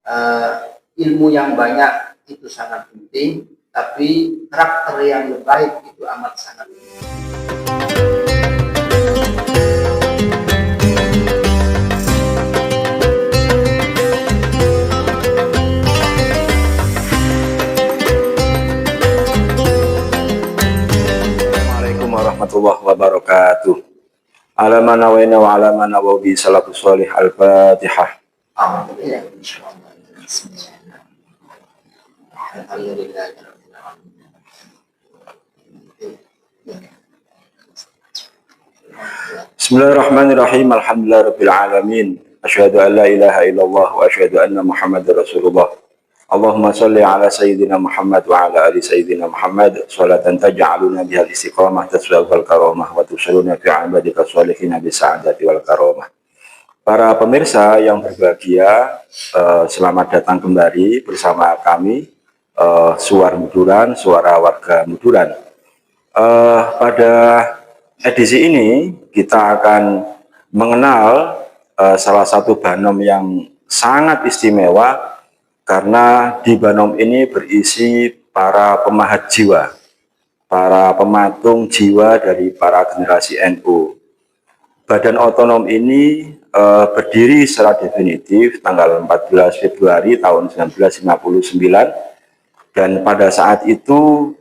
eh, ilmu yang banyak itu sangat penting, tapi karakter yang baik itu amat sangat penting. Assalamualaikum warahmatullahi wabarakatuh. Ala man nawayna wa ala man nawawi salatu sholih al-Fatihah. Bismillahirrahmanirrahim. Alhamdulillahirabbil alamin. Asyhadu an la ilaha illallah wa asyhadu anna Muhammadar Rasulullah. Allahumma shalli ala sayyidina Muhammad wa ala ali sayyidina Muhammad sholatan taj'aluna bihal istiqamah taswal wal karamah wa tusaluna fi ibadika sholihin bi sa'adati wal karamah. Para pemirsa yang berbahagia, selamat datang kembali bersama kami, Suara Muduran, Suara Warga Muduran. Pada edisi ini kita akan mengenal salah satu Banom yang sangat istimewa, karena di Banom ini berisi para pemahat jiwa, para pematung jiwa dari para generasi NU. Badan otonom ini berdiri secara definitif tanggal 14 Februari tahun 1959, dan pada saat itu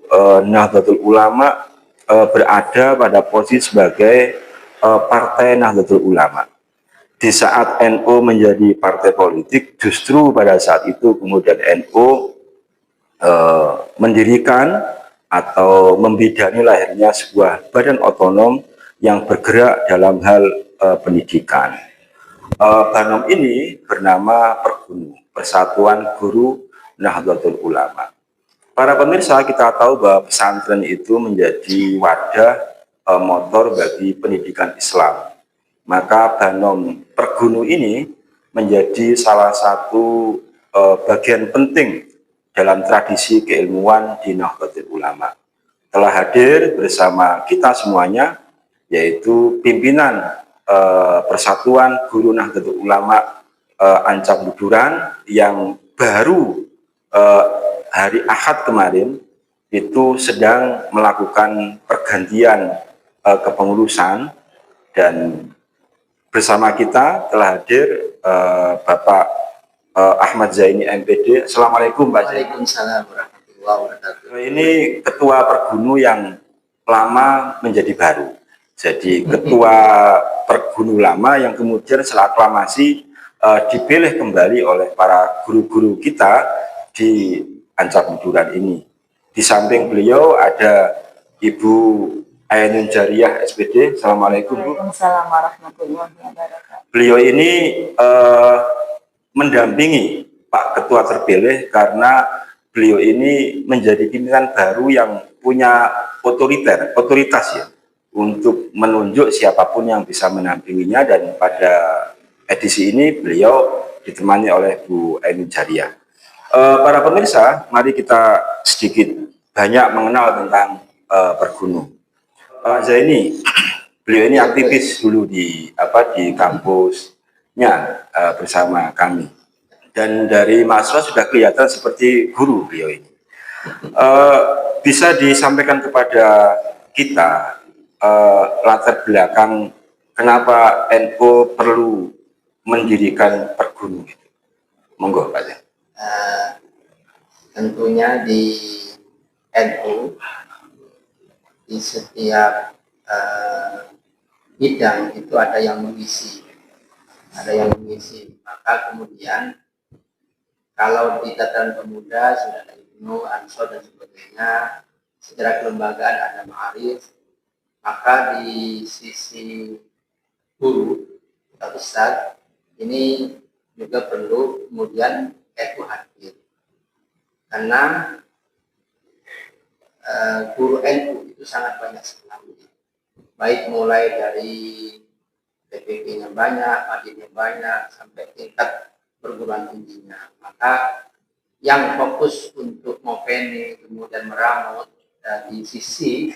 Nahdlatul Ulama berada pada posisi sebagai Partai Nahdlatul Ulama. Di saat NU menjadi partai politik, justru pada saat itu kemudian NU mendirikan atau membidani lahirnya sebuah badan otonom yang bergerak dalam hal pendidikan. Banom ini bernama Pergunu, Persatuan Guru Nahdlatul Ulama. Para pemirsa, kita tahu bahwa pesantren itu menjadi wadah motor bagi pendidikan Islam. Maka Banom Pergunu ini menjadi salah satu bagian penting dalam tradisi keilmuan di Nahdlatul Ulama. Telah hadir bersama kita semuanya, yaitu pimpinan Persatuan Guru Nahdlatul Ulama Ancak Muduran, yang baru hari Ahad kemarin itu sedang melakukan pergantian kepengurusan, dan bersama kita telah hadir Bapak Ahmad Zaini MPD. Assalamualaikum Pak Zaini. Waalaikumsalam warahmatullahi wabarakatuh. Ini Ketua Pergunu yang lama menjadi baru. Jadi Ketua Pergunu lama yang kemudian setelah aklamasi dipilih kembali oleh para guru-guru kita di Ancak Muduran ini. Di samping beliau ada Ibu Ainun Jariah SPD. Assalamualaikum Bu. Waalaikumsalam warahmatullahi wabarakatuh. Beliau ini mendampingi Pak Ketua terpilih karena beliau ini menjadi pimpinan baru yang punya otoritas ya, untuk menunjuk siapapun yang bisa mendampinginya, dan pada edisi ini beliau ditemani oleh Bu Ainun Jariah. Para pemirsa, mari kita sedikit banyak mengenal tentang Pergunu. Pak Zaini, beliau ini aktivis dulu di kampusnya bersama kami, dan dari mahasiswa sudah kelihatan seperti guru beliau ini. Bisa disampaikan kepada kita latar belakang kenapa NU perlu mendirikan Pergunu gitu? Monggo Pak Zaini. Tentunya di NU di setiap bidang itu ada yang mengisi, maka kemudian kalau di tataran pemuda sudah ada Ibnu, Ansor dan sebagainya, secara kelembagaan ada Ma'arif, maka di sisi guru atau ustadz ini juga perlu kemudian NU hadir, karena guru NU itu sangat banyak sekali, baik mulai dari PPP-nya banyak, Madinnya banyak, sampai tingkat perguruan tingginya. Maka yang fokus untuk Mopeni kemudian meramut di sisi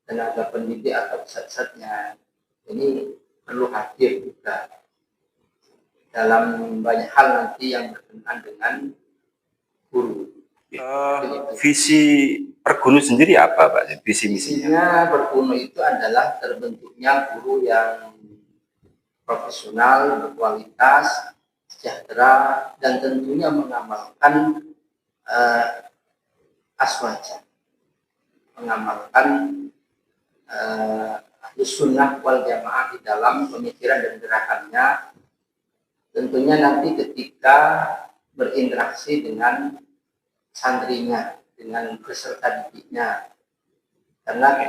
tenaga pendidik atau ustadz-ustadznya ini perlu hadir juga. dalam banyak hal nanti yang berkenaan dengan guru. Visi Pergunu sendiri apa, Pak? Visi misinya? Visinya Pergunu itu adalah terbentuknya guru yang profesional, berkualitas, sejahtera, dan tentunya mengamalkan aswaja, mengamalkan sunnah wal jamaah di dalam pemikiran dan gerakannya. Tentunya nanti ketika berinteraksi dengan santrinya, dengan peserta didiknya, karena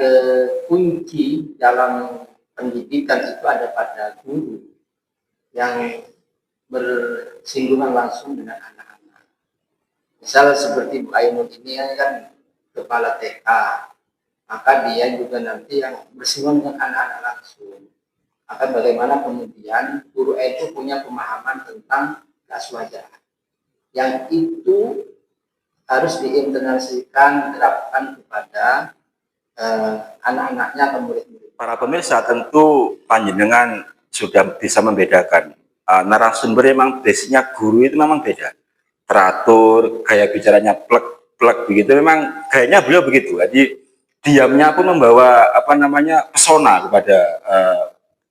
kunci dalam pendidikan itu ada pada guru yang bersinggungan langsung dengan anak-anak. Misal seperti Bu Ainun ini kan kepala TK, maka dia juga nanti yang bersinggungan dengan anak-anak langsung. Maka bagaimana kemudian guru itu punya pemahaman tentang keaswajaan yang itu harus diinternalisasikan, diterapkan kepada anak-anaknya atau murid-murid. Para pemirsa, tentu panjenengan sudah bisa membedakan narasumber. Memang basicnya guru itu memang beda, teratur, gaya bicaranya plek begitu, memang gayanya beliau begitu. Jadi diamnya pun membawa pesona kepada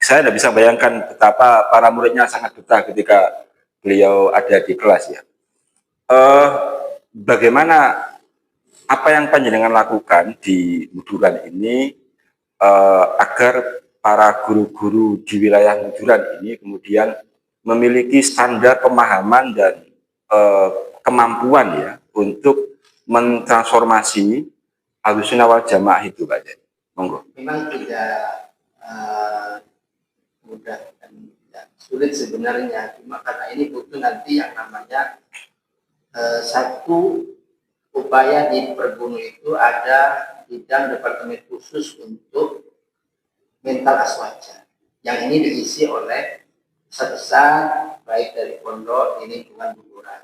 saya. Tidak bisa bayangkan betapa para muridnya sangat betah ketika beliau ada di kelas ya. Bagaimana apa yang panjenengan lakukan di Muduran ini agar para guru-guru di wilayah Muduran ini kemudian memiliki standar pemahaman dan kemampuan ya untuk mentransformasi Ahlussunnah wal Jamaah itu, Pak? Monggo. Memang tidak mudah dan tidak sulit sebenarnya, cuma karena ini butuh nanti yang namanya satu upaya di Pergunu itu ada bidang departemen khusus untuk mental aswaja, yang ini diisi oleh besar baik dari pondok ini lingkungan Muduran,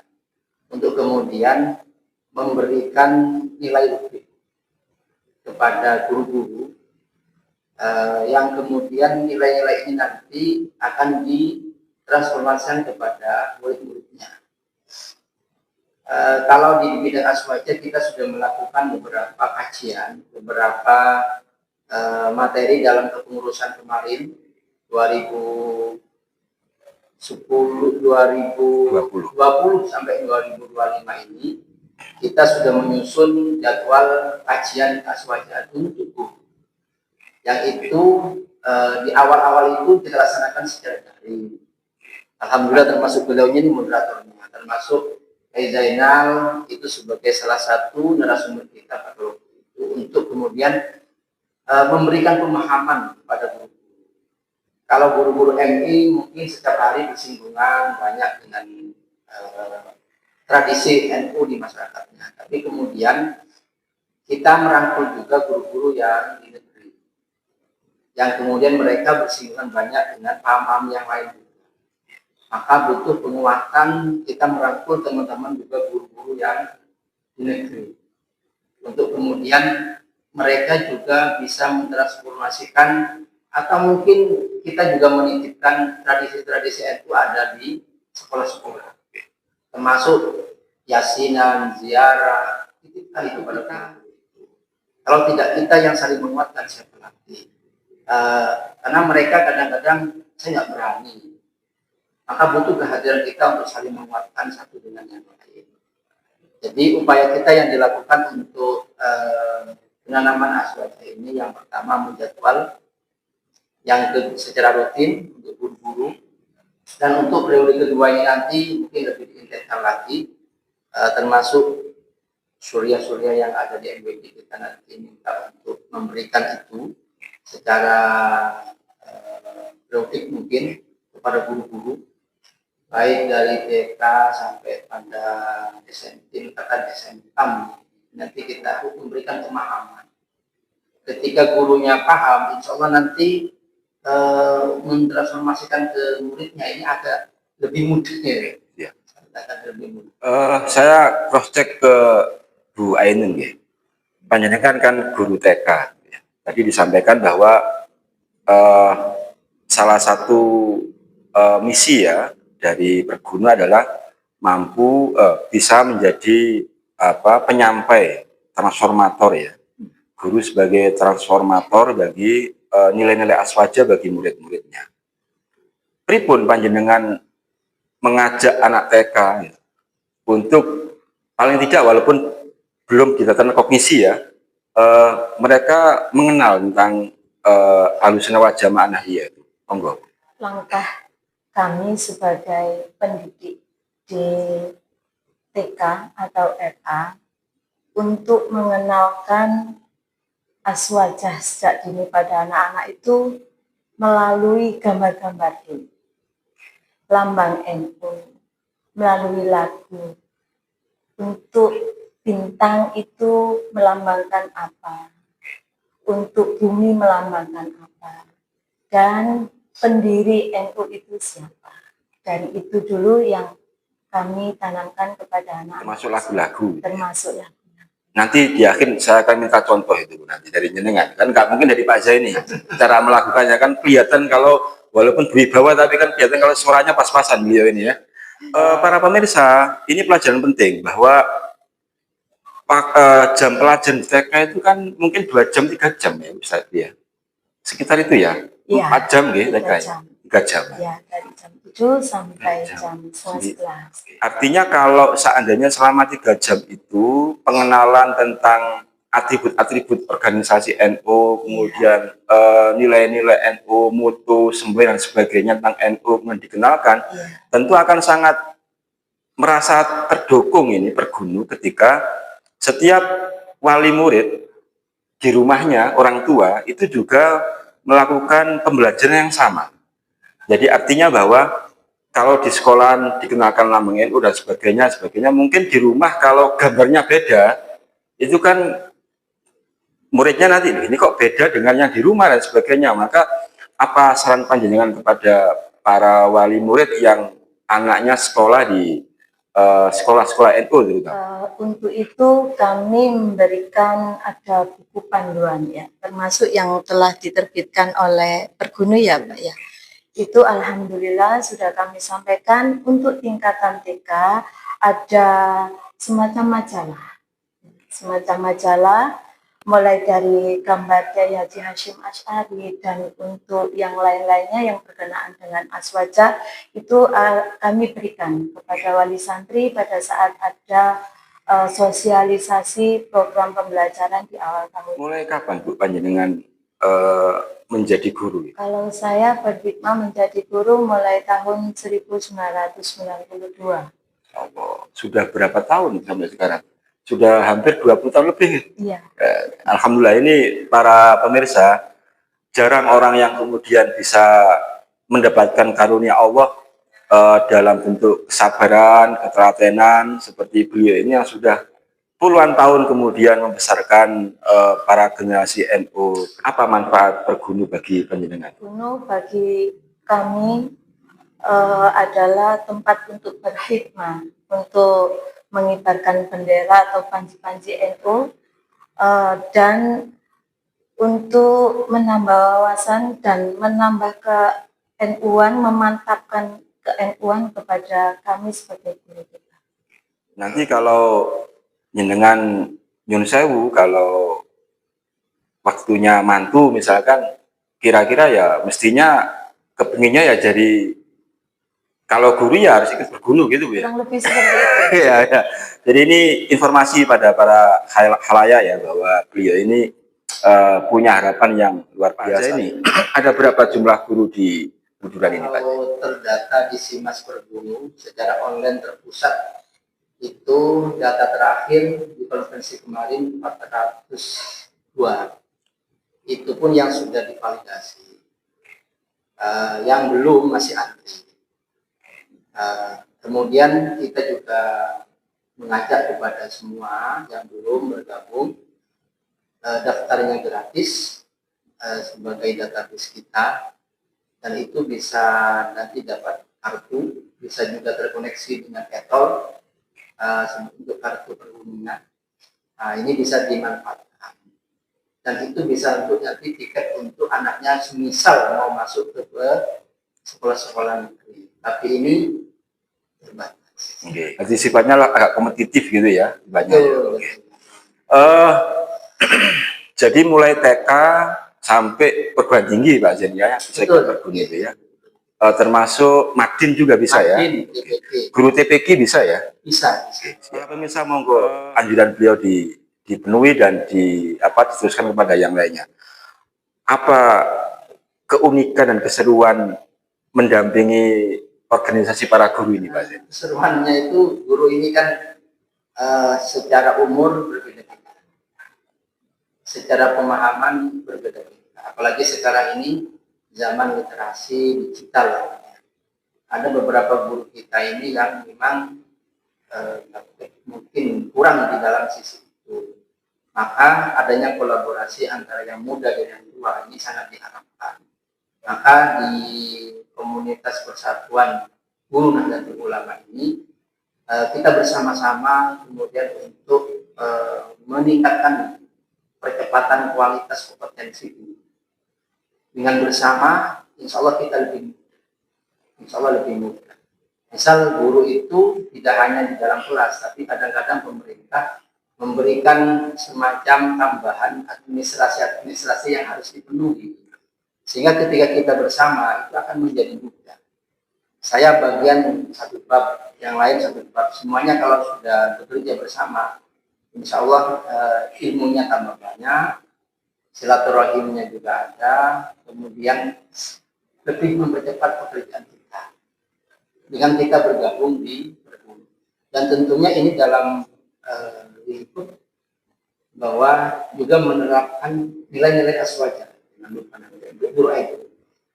untuk kemudian memberikan nilai lebih kepada guru-guru yang kemudian nilai-nilai ini nanti akan ditransformasikan kepada murid-muridnya. Kalau di bidang aswaja kita sudah melakukan beberapa kajian, beberapa materi dalam kepengurusan kemarin 2020 sampai 2025 ini kita sudah menyusun jadwal kajian aswaja untuk guru. Yang itu di awal-awal itu kita laksanakan secara daring. Alhamdulillah termasuk beliaunya ini moderatornya, termasuk Zainal itu sebagai salah satu narasumber kita pada waktu itu untuk kemudian memberikan pemahaman kepada guru-guru. Kalau guru-guru MI mungkin setiap hari bersinggungan banyak dengan tradisi NU di masyarakatnya, tapi kemudian kita merangkul juga guru-guru yang di negeri, yang kemudian mereka bersinggungan banyak dengan paham-paham yang lain. Maka butuh penguatan, kita merangkul teman-teman juga guru-guru yang di negeri, untuk kemudian mereka juga bisa mentransformasikan, atau mungkin kita juga menitipkan tradisi-tradisi itu ada di sekolah-sekolah, termasuk yasinan, ziarah, titipkan itu pada guru. Kalau tidak kita yang saling menguatkan, siapa lagi? Karena mereka kadang-kadang saya nggak berani, maka butuh kehadiran kita untuk saling menguatkan satu dengan yang lain. Jadi upaya kita yang dilakukan untuk penanaman aswaja ini, yang pertama menjadwal yang secara rutin untuk guru-guru, dan untuk periode kedua ini nanti mungkin lebih diintensifkan lagi, termasuk surya-surya yang ada di MWD kita nanti minta untuk memberikan itu secara periode mungkin kepada guru-guru, baik dari TK sampai pada SMP, tingkatan SMK. Nanti kita memberikan pemahaman. Ketika gurunya paham, insya Allah nanti mentransformasikan ke muridnya ini agak lebih mudah ya. Lebih mudah. Saya cross check ke Bu Ainun ya. Panjenengan kan guru TK. Ya. Tadi disampaikan bahwa salah satu misi ya dari pergunu adalah mampu bisa menjadi penyampai, transformator ya. Guru sebagai transformator bagi nilai-nilai aswaja bagi murid-muridnya. Pripun panjenengan mengajak anak TK ya, untuk paling tidak walaupun belum ditatakan kognisi ya, mereka mengenal tentang Ahlussunnah wal Jamaah Nahiyah itu. Monggo. Langkah kami sebagai pendidik di TK atau RA untuk mengenalkan aswajah sejak dini pada anak-anak itu melalui gambar-gambar ini, lambang NU, melalui lagu. Untuk bintang itu melambangkan apa, untuk bumi melambangkan apa, dan pendiri NU itu siapa. Dari itu dulu yang kami tanamkan kepada anak-anak. Termasuk lagu-lagu. Termasuk lagu. Nanti di akhir saya akan minta contoh itu nanti dari jenengan. Kan nggak mungkin dari Pak Zaini. Cara melakukannya kan kelihatan kalau walaupun berwibawa tapi kan kelihatan kalau suaranya pas-pasan beliau ini ya. Para pemirsa, ini pelajaran penting bahwa jam pelajaran TK itu kan mungkin 2 jam 3 jam ya Ustaz ya. Sekitar itu ya. Ya, 4 jam gitu TK. 3 jam. Ya, dari jam 7 sampai jam 11. Artinya kalau seandainya selama 3 jam itu pengenalan tentang atribut-atribut organisasi NU, kemudian nilai-nilai NU, mutu, semboyan dan sebagainya tentang NU kemudian dikenalkan, tentu akan sangat merasa terdukung ini pergunu ketika setiap wali murid di rumahnya, orang tua itu juga melakukan pembelajaran yang sama. Jadi artinya bahwa kalau di sekolah dikenalkan lambang NU dan sebagainya, mungkin di rumah kalau gambarnya beda, itu kan muridnya nanti, ini kok beda dengan yang di rumah dan sebagainya. Maka apa saran panjenengan kepada para wali murid yang anaknya sekolah di sekolah-sekolah NU terutama? Untuk itu kami memberikan ada buku panduan ya, termasuk yang telah diterbitkan oleh Pergunu ya Pak ya. Itu alhamdulillah sudah kami sampaikan. Untuk tingkatan TK ada semacam majalah mulai dari gambar Kiai Haji Hashim Asy'ari dan untuk yang lain-lainnya yang berkenaan dengan aswaja itu kami berikan kepada wali santri pada saat ada sosialisasi program pembelajaran di awal tahun. Mulai kapan Bu panjenengan menjadi guru? Kalau saya berhikmah menjadi guru mulai tahun 1992. Allah, sudah berapa tahun sampai sekarang? Sudah hampir 20 tahun lebih. Iya. Alhamdulillah, ini para pemirsa, jarang orang yang kemudian bisa mendapatkan karunia Allah dalam bentuk kesabaran, ketelatenan seperti beliau ini yang sudah puluhan tahun kemudian membesarkan para generasi NU. Apa manfaat pergunu bagi panjenengan? Pergunu bagi kami adalah tempat untuk berkhidmat, untuk mengibarkan bendera atau panji-panji NU dan untuk menambah wawasan dan menambah ke-NU-an, memantapkan ke-NU-an kepada kami sebagai guru kita. Nanti kalau jenengan nyun sewu, kalau waktunya mantu misalkan, kira-kira ya mestinya kepinginnya ya jadi, kalau guru ya harus ikut bergunu gitu ya. Kurang lebih seperti itu. Ya, ya. Jadi ini informasi pada para halayak ya bahwa beliau ini punya harapan yang luar biasa. Ini ada berapa jumlah guru di Buduran ini Pak? Kalau terdata di Simas Pergunu secara online terpusat, itu data terakhir di konferensi kemarin 402. Itu pun yang sudah divalidasi. Yang belum masih antri. Kemudian kita juga mengajak kepada semua yang belum bergabung, daftarnya gratis sebagai database kita, dan itu bisa nanti dapat kartu, bisa juga terkoneksi dengan etol untuk kartu pergumunan. Ini bisa dimanfaatkan dan itu bisa untuk nanti tiket untuk anaknya semisal mau masuk ke sekolah-sekolah negeri. Tapi ini terbatas. Oke. Jadi sifatnya agak kompetitif gitu ya, banyak. Betul. Oke. Jadi mulai TK sampai perguruan tinggi Pak Zain ya, bisa ikut perguruan itu ya. Termasuk Madin juga bisa ya. Madin, TPK. Guru TPK bisa ya. Bisa. Pemirsa monggo anjuran beliau dipenuhi dan diteruskan kepada yang lainnya. Apa keunikan dan keseruan mendampingi organisasi para guru ini Pak Zain? Keseruannya itu guru ini kan secara umur berbeda-beda, secara pemahaman berbeda-beda. Apalagi sekarang ini zaman literasi digital. Ada beberapa guru kita ini yang memang mungkin kurang di dalam sisi itu. Maka adanya kolaborasi antara yang muda dan yang tua ini sangat diharapkan. Maka di komunitas persatuan Guru Nahdlatul Ulama ini kita bersama-sama kemudian untuk meningkatkan percepatan kualitas kompetensi ini. Dengan bersama, insya Allah kita lebih mudah. Misal guru itu tidak hanya di dalam kelas, tapi kadang-kadang pemerintah memberikan semacam tambahan administrasi yang harus dipenuhi. Sehingga ketika kita bersama itu akan menjadi mudah. Saya bagian satu bab, yang lain satu bab. Semuanya kalau sudah bekerja bersama, insya Allah ilmunya tambah banyak, silaturahimnya juga ada, kemudian lebih mempercepat pekerjaan kita dengan kita bergabung di perguruan. Dan tentunya ini dalam lingkup bahwa juga menerapkan nilai-nilai aswaja dengan guru itu.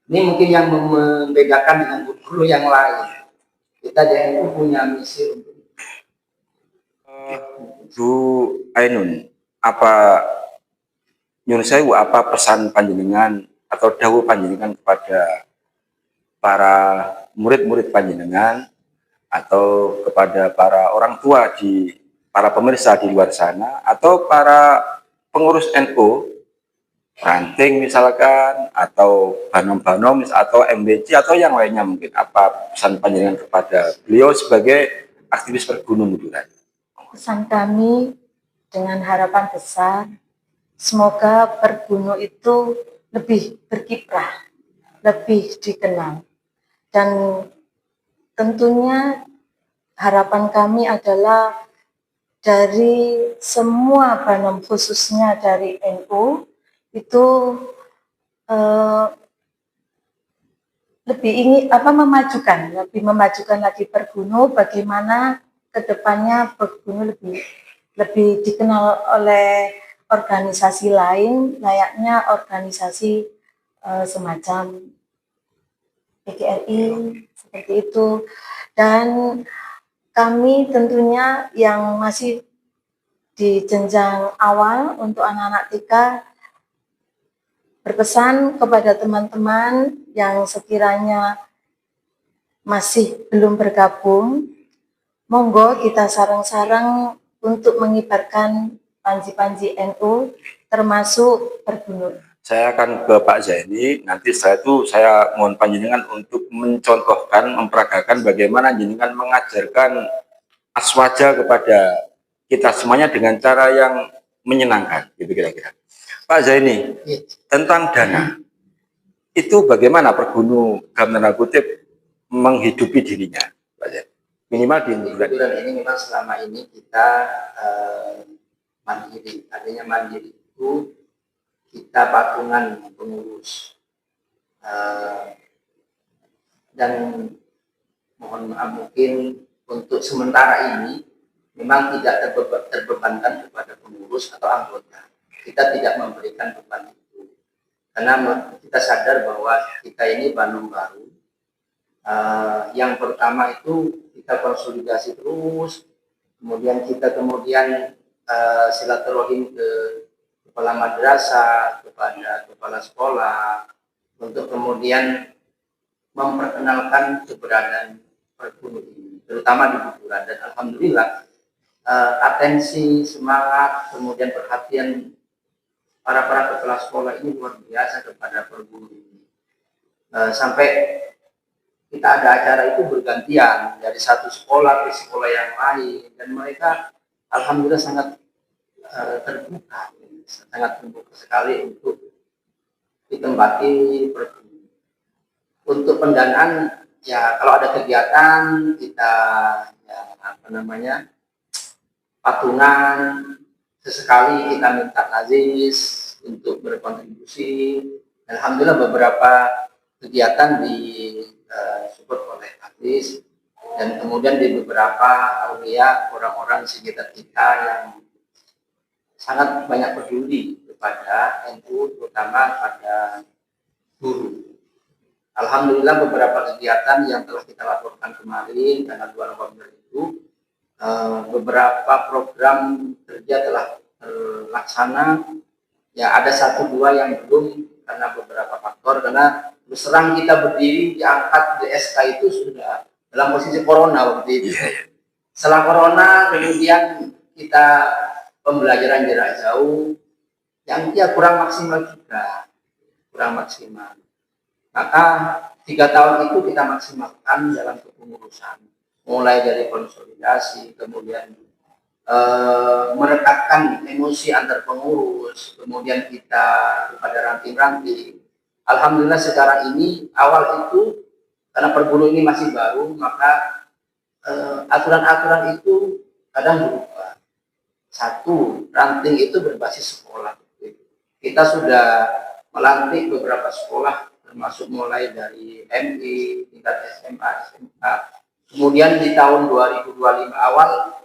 Ini mungkin yang membedakan dengan guru yang lain. Kita di NU punya misi untuk Bu Ainun, apa nyun sewu, apa pesan panjenengan atau dawuh panjenengan kepada para murid-murid panjenengan atau kepada para orang tua para pemirsa di luar sana atau para pengurus NU ranting misalkan atau banom-banom atau MBC atau yang lainnya, mungkin apa pesan panjenengan kepada beliau sebagai aktivis Pergunung Buduran? Pesan kami dengan harapan besar, semoga Pergunung itu lebih berkiprah, lebih dikenal. Dan tentunya harapan kami adalah dari semua banom, khususnya dari NU, itu lebih memajukan lagi Pergunung, bagaimana kedepannya Pergunung lebih dikenal oleh organisasi lain, layaknya organisasi semacam PGRI seperti itu. Dan kami tentunya yang masih di jenjang awal untuk anak-anak TK berpesan kepada teman-teman yang sekiranya masih belum bergabung, monggo kita sareng-sareng untuk mengibarkan panji-panji NU termasuk Pergunung. Saya akan ke Pak Zaini, nanti saya mohon panjenengan untuk mencontohkan, memperagakan bagaimana jenengan mengajarkan aswaja kepada kita semuanya dengan cara yang menyenangkan, gitu kira-kira. Pak Zaini, tentang dana, itu bagaimana Pergunung dalam tanda kutip menghidupi dirinya, Pak Zaini? Minimal di Buduran ini memang selama ini kita mandiri. Artinya mandiri itu kita patungan pengurus. Dan mohon maaf mungkin untuk sementara ini memang tidak terbebankan kepada pengurus atau anggota. Kita tidak memberikan beban itu. Karena kita sadar bahwa kita ini Bandung baru. Yang pertama itu kita konsolidasi terus, kemudian kita silaturahim ke kepala madrasah, kepada kepala sekolah, untuk kemudian memperkenalkan keberadaan Pergunung ini, terutama di Buduran. Dan alhamdulillah atensi, semangat, kemudian perhatian para kepala sekolah ini luar biasa kepada Pergunung ini. Sampai kita ada acara itu bergantian dari satu sekolah ke sekolah yang lain, dan mereka alhamdulillah sangat terbuka, sangat terbuka sekali untuk ditempati perguruan. Untuk pendanaan, ya kalau ada kegiatan kita ya apa namanya patungan, sesekali kita minta nazis untuk berkontribusi. Alhamdulillah beberapa kegiatan di support oleh nazis, dan kemudian di beberapa aulia orang-orang sekitar kita yang sangat banyak peduli kepada NU, terutama pada guru. Alhamdulillah beberapa kegiatan yang telah kita laporkan kemarin tanggal 2 November itu, beberapa program kerja telah terlaksana. Ya ada 1-2 yang belum karena beberapa faktor, karena terus terang kita berdiri diangkat di SK itu sudah dalam posisi corona waktu itu. Setelah corona kemudian kita pembelajaran jarak jauh yang ya kurang maksimal juga, kurang maksimal. Maka 3 tahun itu kita maksimalkan dalam kepengurusan, mulai dari konsolidasi, kemudian merekatkan emosi antar pengurus, kemudian kita kepada ranting-ranting. Alhamdulillah sekarang ini, awal itu karena pergulu ini masih baru, maka aturan-aturan itu kadang berubah. Satu, ranting itu berbasis sekolah. Kita sudah melantik beberapa sekolah, termasuk mulai dari MI, tingkat SMA, SMK. Kemudian di tahun 2025 awal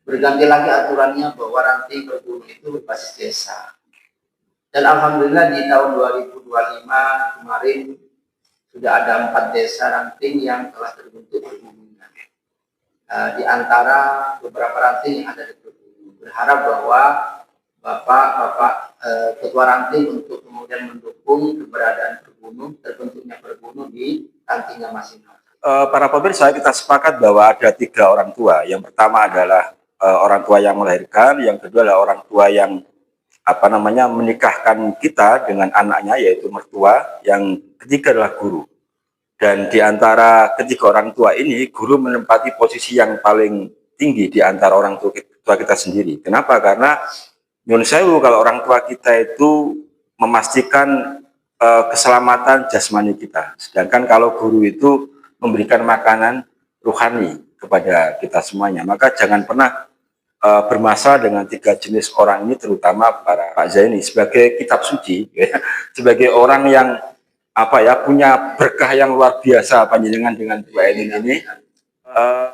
berganti lagi aturannya bahwa ranting pergulu itu berbasis desa. Dan alhamdulillah di tahun 2025 kemarin sudah ada 4 desa ranting yang telah terbentuk pergulungan. Di antara beberapa ranting yang ada di pergulungan, berharap bahwa Bapak Ketua Ranting untuk kemudian mendukung keberadaan pergunu, terbentuknya pergunu di rantingnya masing-masing. Para pemirsa, kita sepakat bahwa ada 3 orang tua. Yang pertama adalah orang tua yang melahirkan, yang kedua adalah orang tua yang menikahkan kita dengan anaknya, yaitu mertua, yang ketiga adalah guru. Dan di antara ketiga orang tua ini, guru menempati posisi yang paling tinggi di antara orang tua kita sendiri. Kenapa? Karena nyun sewu, kalau orang tua kita itu memastikan keselamatan jasmani kita, sedangkan kalau guru itu memberikan makanan ruhani kepada kita semuanya. Maka jangan pernah bermasalah dengan 3 jenis orang ini, terutama para Pak Zaini sebagai kitab suci, ya, sebagai orang yang punya berkah yang luar biasa panjenengan dengan dua ini.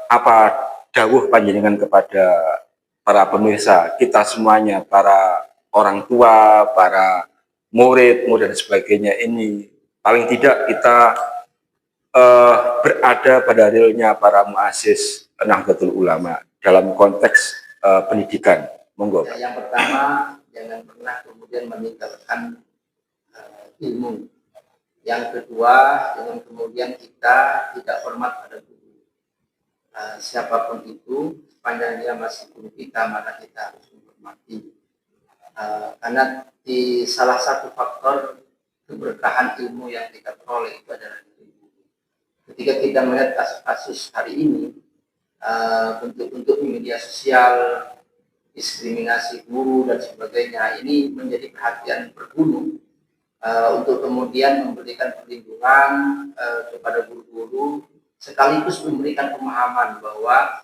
Apa dawuh panjenengan kepada para pemirsa kita semuanya, para orang tua, para murid dan sebagainya ini, paling tidak kita berada pada realnya para muassis Nahdlatul Ulama dalam konteks pendidikan. Monggo. Yang pertama, jangan pernah kemudian meninggalkan ilmu. Yang kedua, jangan kemudian kita tidak hormat pada guru. Siapapun itu, sepanjang dia masih guru kita, maka kita harus menghormati. Karena di salah satu faktor keberkahan ilmu yang kita peroleh itu adalah ilmu. Ketika kita melihat kasus-kasus hari ini, bentuk-bentuk media sosial, diskriminasi guru dan sebagainya, ini menjadi perhatian berguru untuk kemudian memberikan perlindungan kepada guru-guru, sekaligus memberikan pemahaman bahwa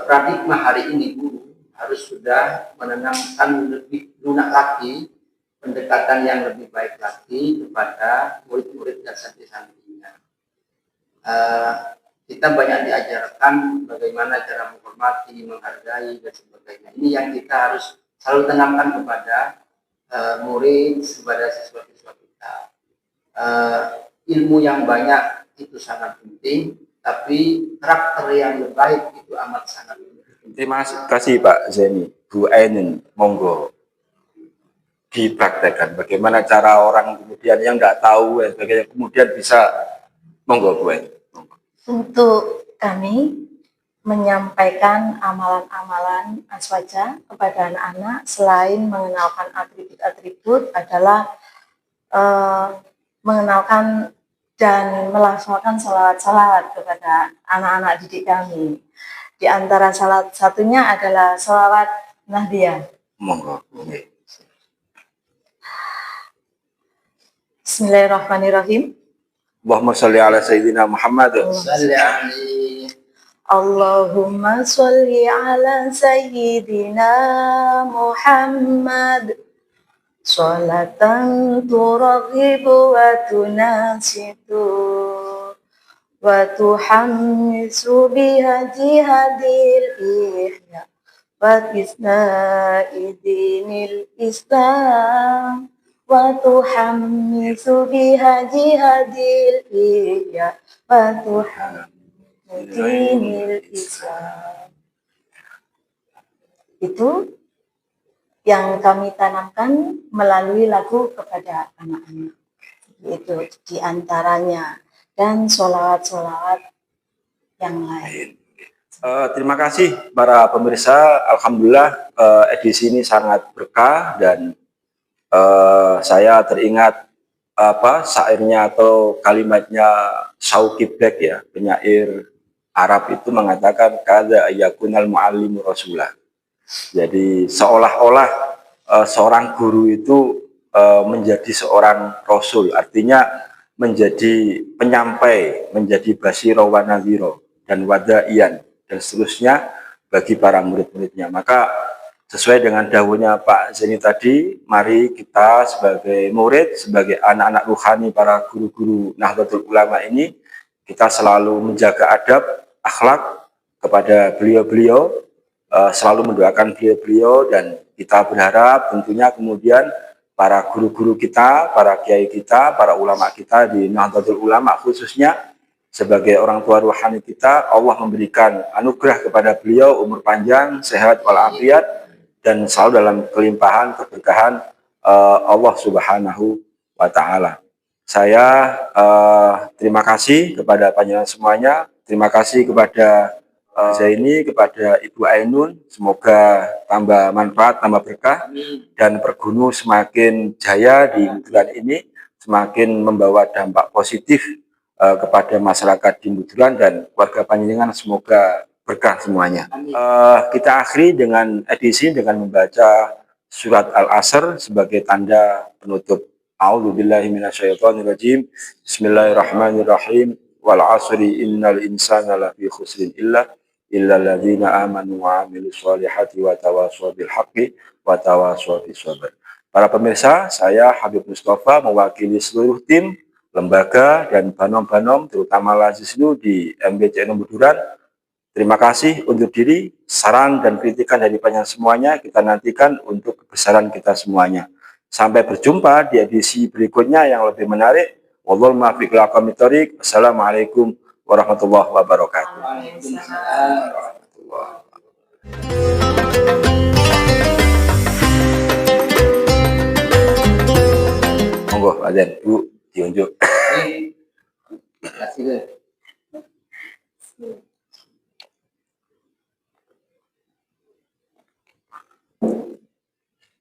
paradigma hari ini guru harus sudah menanamkan lebih lunak lagi, pendekatan yang lebih baik lagi kepada murid-murid dan santri-santrinya. Kita banyak diajarkan bagaimana cara menghormati, menghargai dan sebagainya. Ini yang kita harus selalu tanamkan kepada murid, kepada siswa-siswa kita. Ilmu yang banyak itu sangat penting, tapi karakter yang baik itu amat sangat penting. Terima kasih Pak Zaini. Bu Ainin, monggo dipraktekkan bagaimana cara orang kemudian yang tidak tahu dan sebagainya kemudian bisa, monggo Bu Ainin. Untuk kami menyampaikan amalan-amalan aswaja kepada anak-anak, selain mengenalkan atribut-atribut adalah mengenalkan dan melafalkan salawat-salawat kepada anak-anak didik kami. Di antara salah satunya adalah salawat Nahdiyah. Monggo. Bismillahirrahmanirrahim. Allahumma sholli ala sayyidina Muhammad. Salli alaihi. Allahumma sholli ala sayyidina Muhammad. Sholatan turaghibu wa tunasitu wa tuhammisu biha jihadil ihya wa isna'i dinil Islam wa tuhammisu biha jihadil ihya wa tuhammisu dinil Islam. Itu yang kami tanamkan melalui lagu kepada anak-anak. Itu diantaranya. Dan sholawat-sholawat yang lain. Terima kasih para pemirsa. Alhamdulillah edisi ini sangat berkah dan saya teringat syairnya atau kalimatnya Syauqi Bek ya, penyair Arab itu mengatakan kada ayakunal muallimu rasulah. Jadi seolah-olah seorang guru itu menjadi seorang rasul, artinya menjadi penyampai, menjadi basiro wa nadhiro dan wadaiyan dan seterusnya bagi para murid-muridnya. Maka sesuai dengan dawuhnya Pak Zaini tadi, mari kita sebagai murid, sebagai anak-anak ruhani para guru-guru Nahdlatul Ulama ini, kita selalu menjaga adab, akhlak kepada beliau-beliau, selalu mendoakan beliau-beliau, dan kita berharap tentunya kemudian para guru-guru kita, para kiai kita, para ulama kita di Nahdlatul Ulama khususnya sebagai orang tua ruhani kita, Allah memberikan anugerah kepada beliau umur panjang, sehat walafiat, dan selalu dalam kelimpahan keberkahan Allah Subhanahu wa Ta'ala. Saya terima kasih kepada panjenengan semuanya, terima kasih kepada Zaini, kepada Ibu Ainun, semoga tambah manfaat, tambah berkah, dan Pergunu semakin jaya di bulan ini, semakin membawa dampak positif kepada masyarakat di Buduran dan warga panjenengan, semoga berkah semuanya. Kita akhiri dengan edisi dengan membaca surat Al-Asr sebagai tanda penutup. A'udzubillahi minasyaitonirrajim. Bismillahirrahmanirrahim. Wal 'asri innal insana lafi khusrin illa alladzina amanu wa 'amilus sholihati wa tawashaw bil haqqi wa tawashaw bis sabr. Para pemirsa, saya Habib Mustafa mewakili seluruh tim, lembaga dan banom-banom terutama Lazisnu di MBCN Buduran. Terima kasih untuk diri, saran dan kritikan dari panjenengan semuanya kita nantikan untuk kebesaran kita semuanya. Sampai berjumpa di edisi berikutnya yang lebih menarik. Wallahul muwaffiq ila aqwamit thoriq. Assalamualaikum warahmatullahi wabarakatuh. Waalaikumsalam warahmatullahi wabarakatuh. Monggo, azan Bu diunjuk. Terima kasih.